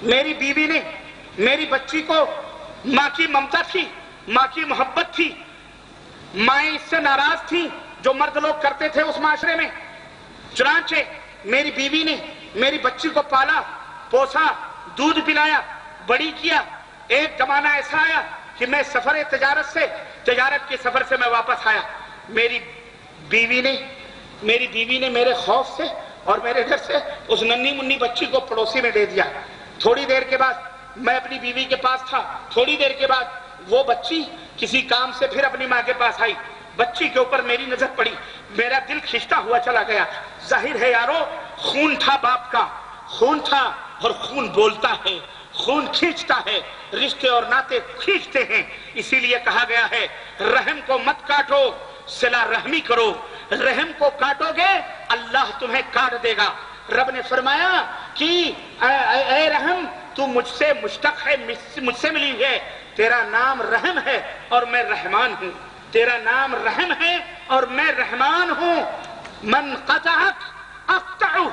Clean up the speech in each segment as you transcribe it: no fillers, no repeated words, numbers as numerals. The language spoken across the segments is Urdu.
میری بیوی نے میری بچی کو، ماں کی ممتا تھی، ماں کی محبت تھی، مائیں اس سے ناراض تھی جو مرد لوگ کرتے تھے اس معاشرے میں، چنانچہ میری بیوی نے میری بچی کو پالا پوسا، دودھ پلایا، بڑی کیا۔ ایک زمانہ ایسا آیا کہ میں تجارت کے سفر سے میں واپس آیا، میری بیوی نے میرے خوف سے اور میرے ڈر سے اس ننھی منی بچی کو پڑوسی میں دے دیا۔ تھوڑی دیر کے بعد میں اپنی بیوی کے پاس تھا، تھوڑی دیر کے بعد وہ بچی کسی کام سے پھر اپنی ماں کے پاس آئی، بچی کے اوپر میری نظر پڑی، میرا دل کھنچتا ہوا چلا گیا۔ ظاہر ہے یارو، خون تھا باپ کا، خون تھا، اور خون بولتا ہے، خون کھینچتا ہے، رشتے اور ناطے کھینچتے ہیں۔ اسی لیے کہا گیا ہے رحم کو مت کاٹو، صلہ رحمی کرو۔ رحم کو کاٹو گے اللہ تمہیں کاٹ دے گا۔ رب نے فرمایا کہ اے رحم تو مجھ سے مشتق ہے، مجھ سے ملی ہے، تیرا نام رحم ہے اور میں رحمان ہوں، تیرا نام رحم ہے اور میں رحمان ہوں۔ من قطعک اقطعہ،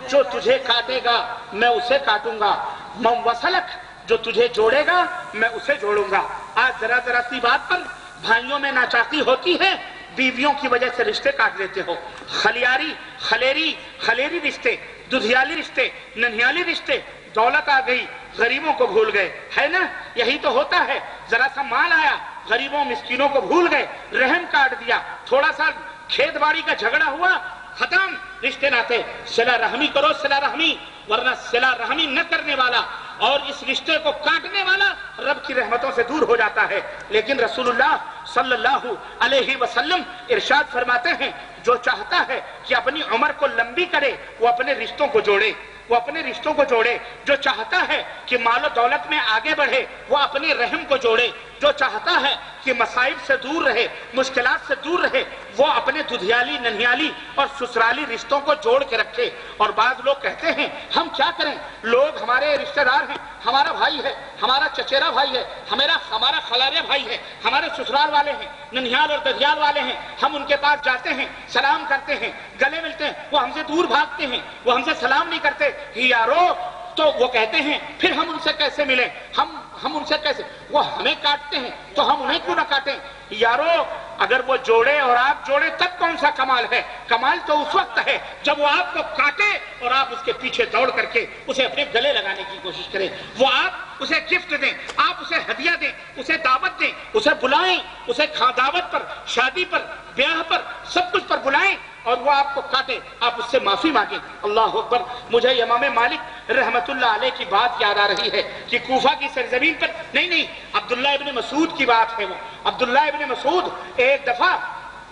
جو تجھے کاٹے گا میں اسے کاٹوں گا۔ من وصلک، جو تجھے جوڑے گا میں اسے جوڑوں گا۔ آج ذرا ذرا سی بات پر بھائیوں میں ناچاقی ہوتی ہے، بیویوں کی وجہ سے رشتے کاٹ لیتے ہو۔ خلیری رشتے، ددھیالی رشتے، ننھیالی رشتے، دولت آ گئی غریبوں کو بھول گئے، ہے نا؟ یہی تو ہوتا ہے، ذرا سا مال آیا غریبوں مسکینوں کو بھول گئے، رحم کاٹ دیا، تھوڑا سا کھیت باڑی کا جھگڑا ہوا، ختم رشتے ناتے۔ صلہ رحمی کرو، صلہ رحمی، ورنہ صلہ رحمی نہ کرنے والا اور اس رشتے کو کاٹنے والا رب کی رحمتوں سے دور ہو جاتا ہے۔ لیکن رسول اللہ صلی اللہ علیہ وسلم ارشاد فرماتے ہیں جو چاہتا ہے کہ اپنی عمر کو لمبی کرے وہ اپنے رشتوں کو جوڑے، وہ اپنے رشتوں کو جوڑے۔ جو چاہتا ہے کہ مال و دولت میں آگے بڑھے وہ اپنے رحم کو جوڑے۔ جو چاہتا ہے کہ مصائب سے دور رہے، مشکلات سے دور رہے، وہ اپنے ددھیالی، ننھیالی اور سسرالی رشتوں کو جوڑ کے رکھے۔ اور بعض لوگ کہتے ہیں ہم کیا کریں، لوگ ہمارے رشتہ دار ہیں، ہمارا بھائی ہے، ہمارا چچیرا بھائی ہے، ہمارا خالہ بھائی ہے، ہمارے سسرال والے ہیں، ننھیال اور ددھیال والے ہیں، ہم ان کے پاس جاتے ہیں، سلام کرتے ہیں، گلے ملتے ہیں، وہ ہم سے دور بھاگتے ہیں، وہ ہم سے سلام نہیں کرتے۔ یارو تو وہ کہتے ہیں پھر ہم ان سے کیسے ملیں، ہم ان سے کیسے، وہ ہمیں کاٹتے ہیں تو ہم انہیں کیوں نہ کاٹیں۔ یارو اگر وہ جوڑے اور آپ جوڑے تب کون سا کمال ہے؟ کمال تو اس وقت ہے جب وہ آپ کو کاٹے اور آپ اس کے پیچھے دوڑ کر کے اسے اپنے گلے لگانے کی کوشش کریں، وہ آپ اسے گفٹ دیں، آپ اسے ہدیہ دیں، اسے دعوت دیں، اسے بلائیں، اسے دعوت پر، شادی پر، بیاہ پر، سب کچھ پر بلائیں اور وہ آپ کو کاٹے، آپ اس سے معافی مانگیں۔ اللہ اکبر۔ مجھے امام مالک رحمت اللہ علیہ کی بات یاد آ رہی ہے کہ کوفہ کی سرزمین پر، نہیں عبداللہ ابن مسعود کی بات ہے وہ۔ عبداللہ ابن مسعود ایک دفعہ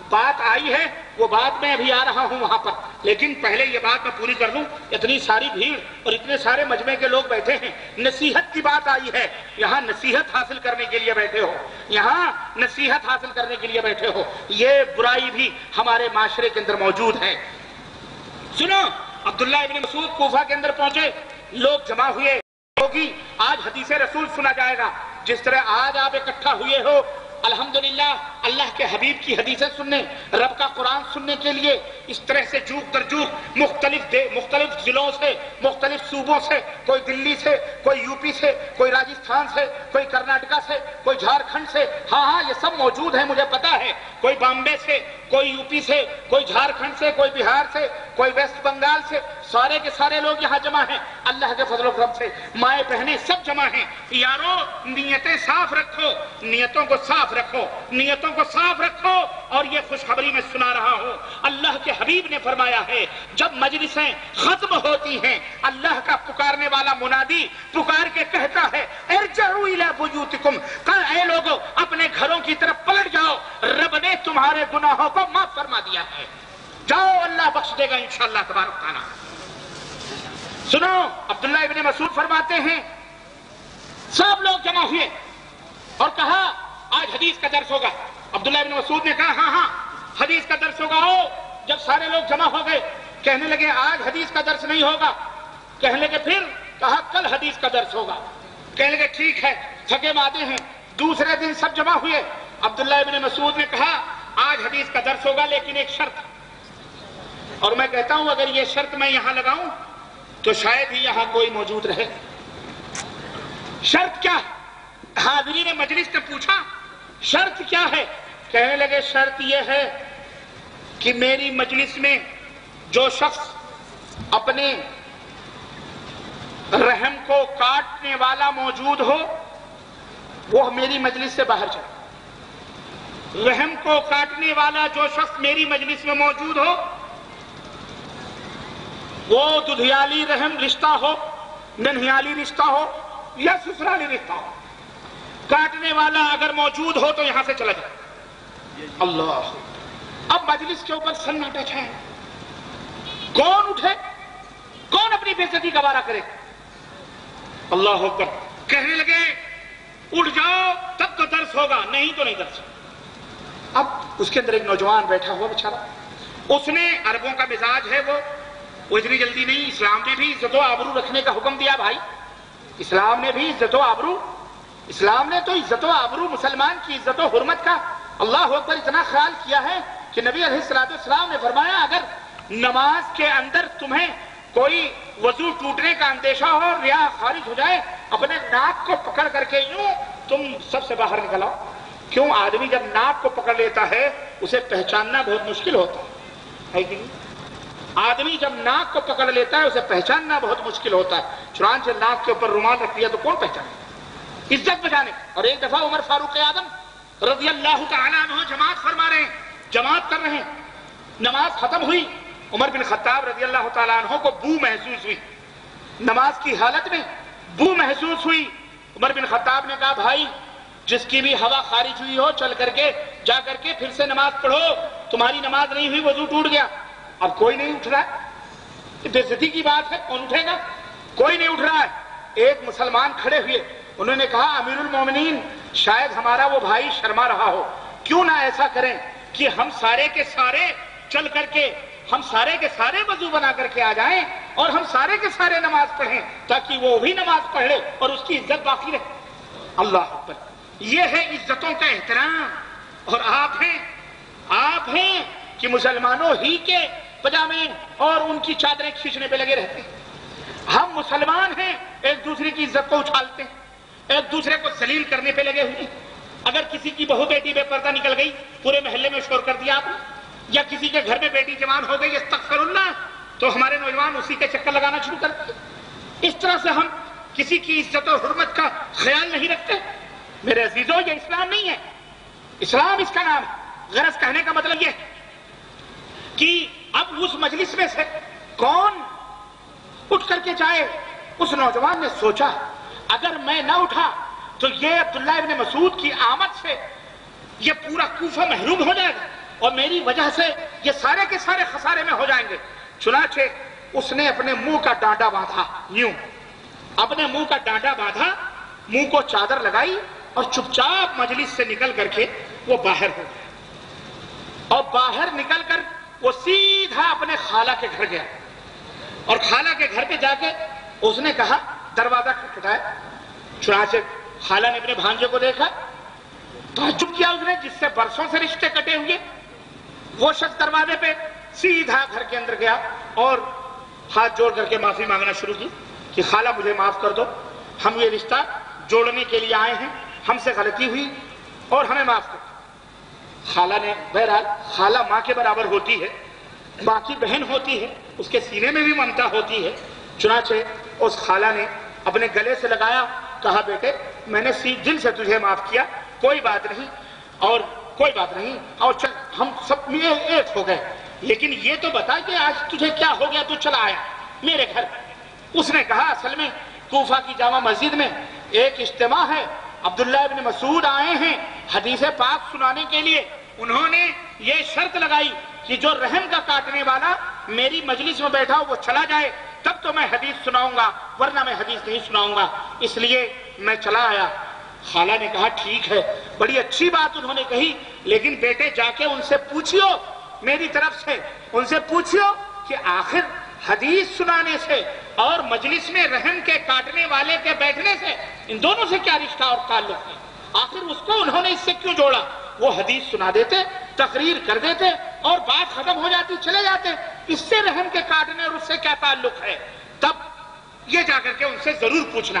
بات آئی ہے، وہ بات میں ابھی آ رہا ہوں وہاں پر، لیکن پہلے یہ بات میں پوری کر لوں۔ اتنی ساری بھیڑ اور اتنے سارے مجمع کے لوگ بیٹھے ہیں، نصیحت کی بات آئی ہے، یہاں نصیحت حاصل کرنے کے لیے بیٹھے ہو، یہاں نصیحت حاصل کرنے کے لیے بیٹھے ہو۔ یہ برائی بھی ہمارے معاشرے کے اندر موجود ہے۔ سنو، عبداللہ ابن مسعود کوفہ کے اندر پہنچے، لوگ جمع ہوئے، ہوگی آج حدیث رسول سنا جائے گا، جس طرح آج آپ اکٹھا ہوئے ہو الحمدللہ اللہ کے حبیب کی حدیثیں سننے، رب کا قرآن سننے کے لیے، اس طرح سے جوک در جوک مختلف ضلعوں سے، مختلف صوبوں سے، کوئی دلی سے، کوئی یو پی سے، کوئی راجستھان سے، کوئی کرناٹکا سے، کوئی جھارکھنڈ سے، ہاں یہ سب موجود ہے، مجھے پتا ہے، کوئی بامبے سے، کوئی یو پی سے، کوئی جھارکھنڈ سے، کوئی بہار سے، کوئی ویسٹ بنگال سے، سارے کے سارے لوگ یہاں جمع ہیں، اللہ کے فضل و کرم سے مائیں بہنیں سب جمع ہیں۔ یارو نیتیں صاف رکھو، نیتوں کو صاف رکھو، نیتوں کو صاف رکھو۔ اور یہ خوشخبری میں سنا رہا ہوں، اللہ کے حبیب نے فرمایا ہے جب مجلسیں ختم ہوتی ہیں اللہ کا پکارنے والا منادی پکار کے کہتا ہے ارجعوا الی بیوتکم، اے لوگو اپنے گھروں کی طرف پلٹ جاؤ، رب نے تمہارے گناہوں کو معاف فرما دیا ہے، جاؤ اللہ بخش دے گا انشاءاللہ تبارک تعالیٰ۔ سنو، عبداللہ ابن مسعود فرماتے ہیں سب لوگ جمع ہوئے اور کہا آج حدیث کا درس ہوگا۔ عبداللہ ابن مسعود نے کہا ہاں حدیث کا درس ہوگا۔ جب سارے لوگ جمع ہو گئے کہنے لگے آج حدیث کا درس نہیں ہوگا، کہنے لگے پھر، کہا کل حدیث کا درس ہوگا، کہنے لگے ٹھیک ہے، تھکے مادے ہیں۔ دوسرے دن سب جمع ہوئے، عبداللہ ابن مسعود نے کہا آج حدیث کا درس ہوگا لیکن ایک شرط، اور میں کہتا ہوں اگر یہ شرط میں یہاں لگاؤں تو شاید ہی یہاں کوئی موجود رہے۔ شرط کیا ہے؟ حاضرین مجلس نے پوچھا شرط کیا ہے؟ کہنے لگے شرط یہ ہے کہ میری مجلس میں جو شخص اپنے رحم کو کاٹنے والا موجود ہو وہ میری مجلس سے باہر جائے. رحم کو کاٹنے والا جو شخص میری مجلس میں موجود ہو، وہ ددھیالی رحم رشتہ ہو، ننہیالی رشتہ ہو یا سسرالی رشتہ ہو، کاٹنے والا اگر موجود ہو تو یہاں سے چلا جائے. اللہ! اب مجلس کے اوپر سناٹا چھایا. کون اٹھے؟ کون اپنی بے عزتی گوارا کرے؟ اللہ اکبر. کہنے لگے اٹھ جاؤ تب تو درس ہوگا، نہیں تو نہیں درس. اب اس کے اندر ایک نوجوان بیٹھا ہوا بیچارہ، اس نے عربوں کا مزاج ہے، وہ اتنی جلدی نہیں. اسلام نے بھی عزت و آبرو رکھنے کا حکم دیا بھائی. اسلام نے بھی عزت و آبرو، اسلام نے تو عزت و آبرو، مسلمان کی عزت و حرمت کا اللہ اکبر اتنا خیال کیا ہے کہ نبی علیہ السلام نے فرمایا اگر نماز کے اندر تمہیں کوئی وضو ٹوٹنے کا اندیشہ ہو، ریا خارج ہو جائے، اپنے ناک کو پکڑ کر کے یوں تم سب سے باہر نکل آؤ. کیوں؟ آدمی جب ناک کو پکڑ لیتا ہے اسے پہچاننا بہت مشکل ہوتا ہے کہ نہیں؟ آدمی جب ناک کو پکڑ لیتا ہے اسے پہچاننا بہت مشکل ہوتا ہے. چنانچہ ناک کے اوپر رومال رکھ دیا تو کون پہچانے؟ عزت بچانے. اور ایک دفعہ عمر فاروق اعظم رضی اللہ تعالیٰ عنہ جماعت فرما رہے ہیں، جماعت کر رہے ہیں، نماز ختم ہوئی. عمر بن خطاب رضی اللہ تعالیٰ عنہ کو بو محسوس ہوئی، نماز کی حالت میں بو محسوس ہوئی. عمر بن خطاب نے کہا بھائی جس کی بھی ہوا خارج ہوئی ہو چل کر کے جا کر کے پھر سے نماز پڑھو، تمہاری نماز نہیں ہوئی، وضو ٹوٹ گیا. اب کوئی نہیں اٹھ رہا ہے، بے عزتی کی بات ہے، کون اٹھے گا؟ کوئی نہیں اٹھ رہا ہے. ایک مسلمان کھڑے ہوئے، انہوں نے کہا امیر المومنین شاید ہمارا وہ بھائی شرما رہا ہو، کیوں نہ ایسا کریں کہ ہم سارے کے سارے چل کر کے ہم سارے کے سارے وضو بنا کر کے آ جائیں اور ہم سارے کے سارے نماز پڑھیں تاکہ وہ بھی نماز پڑھ لے اور اس کی عزت باقی رہے. اللہ اکبر. یہ ہے عزتوں کا احترام. اور آپ ہیں کہ مسلمانوں ہی کے پجامے اور ان کی چادریں کھینچنے پہ لگے رہتے ہیں. ہم مسلمان ہیں، ایک دوسرے کی عزت کو اچھالتے ہیں، ایک دوسرے کو ذلیل کرنے پہ لگے ہوئے. اگر کسی کی بہو بیٹی بے پردہ نکل گئی پورے محلے میں شور کر دیا آپ نے، یا کسی کے گھر میں بیٹی جوان ہو گئی استغفر اللہ، تو ہمارے نوجوان اسی کے چکر لگانا شروع کر دیں. اس طرح سے ہم کسی کی عزت و حرمت کا خیال نہیں رکھتے. میرے عزیزوں یہ اسلام نہیں ہے، اسلام اس کا نام ہے. غرض کہنے کا مطلب یہ ہے کہ اب اس مجلس میں سے کون اٹھ کر کے جائے. اس نوجوان نے سوچا اگر میں نہ اٹھا تو یہ عبداللہ ابن مسعود کی آمد سے یہ پورا کوفہ محروم ہو جائے گا اور میری وجہ سے یہ سارے کے سارے خسارے میں ہو جائیں گے. چنانچہ اس نے اپنے منہ کا ڈانڈا باندھا، یوں اپنے منہ کا ڈانڈا باندھا، منہ کو چادر لگائی اور چپ چاپ مجلس سے نکل کر کے وہ باہر ہو گیا. اور باہر نکل کر وہ سیدھا اپنے خالہ کے گھر گیا اور خالہ کے گھر پہ جا کے اس نے کہا دروازہ کھٹکھٹایا. چنانچہ خالہ نے اپنے بھانجے کو دیکھا، تعجب کیا اس نے جس سے برسوں سے رشتے کٹے ہوئے. وہ شخص دروازے پہ سیدھا گھر کے اندر گیا اور ہاتھ جوڑ کر کے معافی مانگنا شروع کی کہ خالہ مجھے معاف کر دو، ہم یہ رشتہ جوڑنے کے لیے آئے ہیں، ہم سے غلطی ہوئی اور ہمیں معاف کر دو. خالہ نے، بہرحال خالہ ماں کے برابر ہوتی ہے، ماں کی بہن ہوتی ہے، اس کے سینے میں بھی ممتا ہوتی ہے. چنانچہ اس خالہ نے اپنے گلے سے لگایا، کہا بیٹے میں نے دل سے تجھے معاف کیا، کوئی بات نہیں اور کوئی بات نہیں، اور چل ہم سب ایک ہو گئے. لیکن یہ تو بتا کہ آج تجھے کیا ہو گیا، تو چلا آیا میرے گھر. اس نے کہا اصل میں کوفہ کی جامع مسجد میں ایک اجتماع ہے، عبداللہ ابن مسعود آئے ہیں حدیث پاک سنانے کے لیے. انہوں نے یہ شرط لگائی کہ جو رحم کا کاٹنے والا میری مجلس میں بیٹھا ہو وہ چلا جائے تب تو میں حدیث سناؤں گا، ورنہ میں حدیث نہیں سناؤں گا، اس لیے میں چلا آیا. خالہ نے کہا ٹھیک ہے، بڑی اچھی بات انہوں نے کہی، لیکن بیٹے جا کے ان سے پوچھیو، میری طرف سے ان سے پوچھیو کہ آخر حدیث سنانے سے اور مجلس میں رحم کے کاٹنے والے کے بیٹھنے سے ان دونوں سے کیا رشتہ اور تعلق ہے؟ آخر اس کو انہوں نے اس سے کیوں جوڑا؟ وہ حدیث سنا دیتے، تقریر کر دیتے اور بات ختم ہو جاتی، چلے جاتے. اس سے رحم کے کاٹنے اور اس سے کیا تعلق ہے؟ تب یہ جا کر کے ان سے ضرور پوچھنا.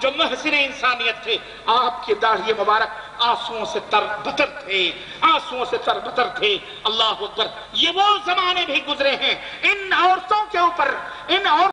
جو محسن انسانیت تھے، آپ کی داڑھی مبارک آنسوؤں سے تربتر تھے، آنسوؤں سے تربتر تھے۔ اللہ اکبر، یہ وہ زمانے بھی گزرے ہیں